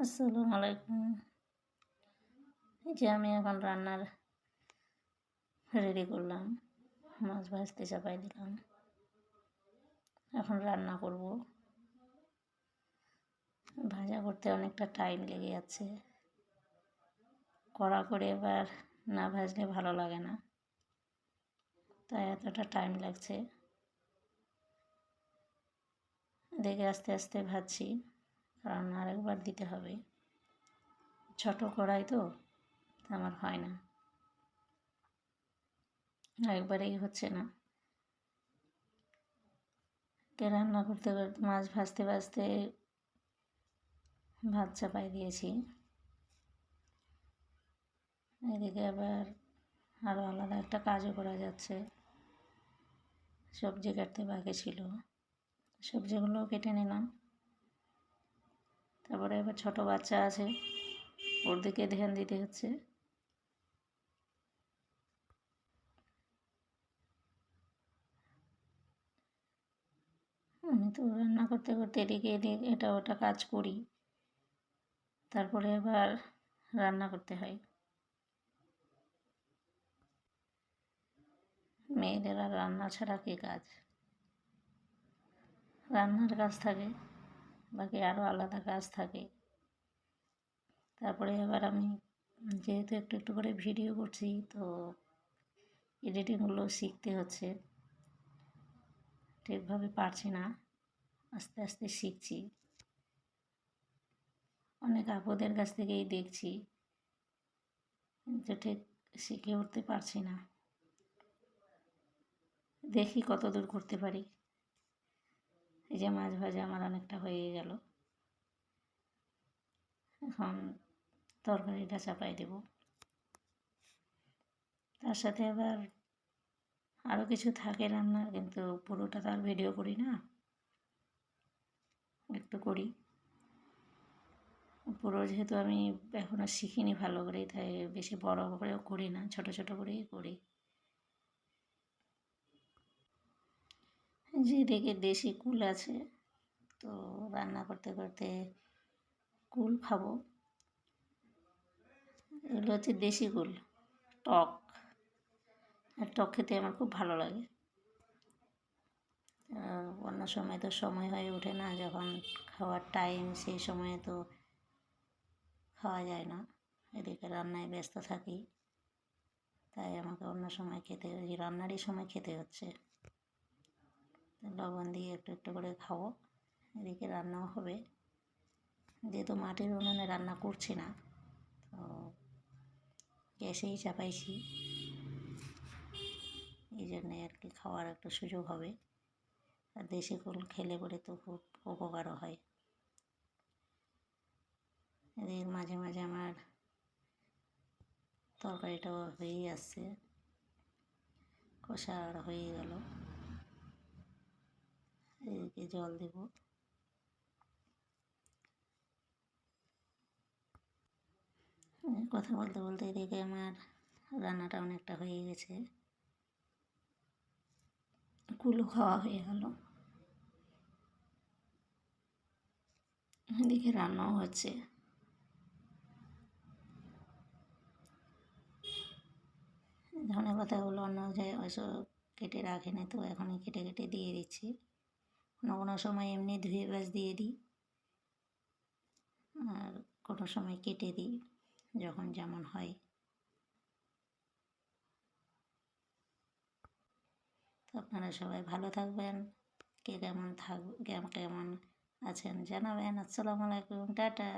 আসসালামু আলাইকুম। এই যে আমি এখন রান্নার রেডি করলাম, মাছ ভাজতে চাপাই দিলাম। এখন রান্না করব। ভাজা করতে অনেকটা টাইম লেগে যাচ্ছে। কড়া করে এবার না ভাজলে ভালো লাগে না, তাই এতটা টাইম লাগছে। দেখে আস্তে আস্তে ভাজছি, কারণ আরেকবার দিতে হবে। ছোট কড়াই তো আমার হয় না, একবারেই হচ্ছে না। রান্না করতে করতে মাছ ভাজতে ভাজতে ভাত চাপাই দিয়েছি। এদিকে আবার আরও আলাদা একটা কাজও করা যাচ্ছে। সবজি কাটতে বাকি ছিল, সবজিগুলোও কেটে নিলাম। তারপরে এবার ছোটো বাচ্চা আছে, ওর দিকে ধ্যান দিতে হচ্ছে। আমি তো রান্না করতে করতে এদিকে এটা ওটা কাজ করি, তারপরে আবার রান্না করতে হয়। মেয়েদের আর রান্না ছাড়া কী কাজ? রান্নার কাজ থাকে, বাকি আরও আলাদা কাজ থাকে। তারপরে এবার আমি যেহেতু একটু একটু করে ভিডিও করছি, তো এডিটিংগুলো শিখতে হচ্ছে। ঠিকভাবে পারছি না, আস্তে আস্তে শিখছি। অনেক আপুদের কাছ থেকেই দেখছি, কিন্তু ঠিক শিখে উঠতে পারছি না। দেখি কত দূর করতে পারি। এই যে মাছ ভাজা আমার অনেকটা হয়ে গেল, এখন তরকারিটা চাপাই দেব। তার সাথে আবার আরও কিছু থাকে রান্নার, কিন্তু পুরোটা তো আর ভিডিও করি না, একটু করি। পুরো যেহেতু আমি এখনও শিখিনি ভালো করে, তাই বেশি বড় করেও করি না, ছোট ছোট করেই করি। যেদিকে দেশি কুল আছে, তো রান্না করতে করতে কুল খাবো। এগুলো হচ্ছে দেশি কুল, টক। আর টক খেতে আমার খুব ভালো লাগে। অন্য সময় তো সময় হয়ে ওঠে না, যখন খাওয়ার টাইম সেই সময়ে তো খাওয়া যায় না। এদিকে রান্নায় ব্যস্ত থাকি, তাই আমাকে অন্য সময় খেতে, ওই রান্নারই সময় খেতে হচ্ছে। লবণ দিয়ে একটু একটু করে খাবো। এদিকে রান্নাও হবে, যেহেতু মাটির উনুনে রান্না করছি না, তো গ্যাসেই চাপাইছি। এই জন্যে আর কি খাওয়ার একটা সুযোগ হবে। আর দেশি কুল খেলে পরে তো খুব উপকারও হয়। এদের মাঝে মাঝে আমার তরকারিটাও হয়েই আসছে, কষা হয়ে গেল। এদিকে জল দেব। কথা বলতে বলতে এদিকে আমার রান্নাটা অনেকটা হয়ে গেছে, কুলও খাওয়া হয়ে গেল। এদিকে রান্নাও হচ্ছে। ধনে পাতাগুলো অন্য জায়গায় ওইসব কেটে রাখিনি, তো এখনই কেটে কেটে দিয়ে দিচ্ছি। কোনো কোনো সময় এমনি ধুয়ে ব্যাস দিয়ে দিই, আর কোনো সময় কেটে দিই, যখন যেমন হয়। তো আপনারা সবাই ভালো থাকবেন, কে কেমন কেমন আছেন জানাবেন। আসসালামু আলাইকুম, টাটা।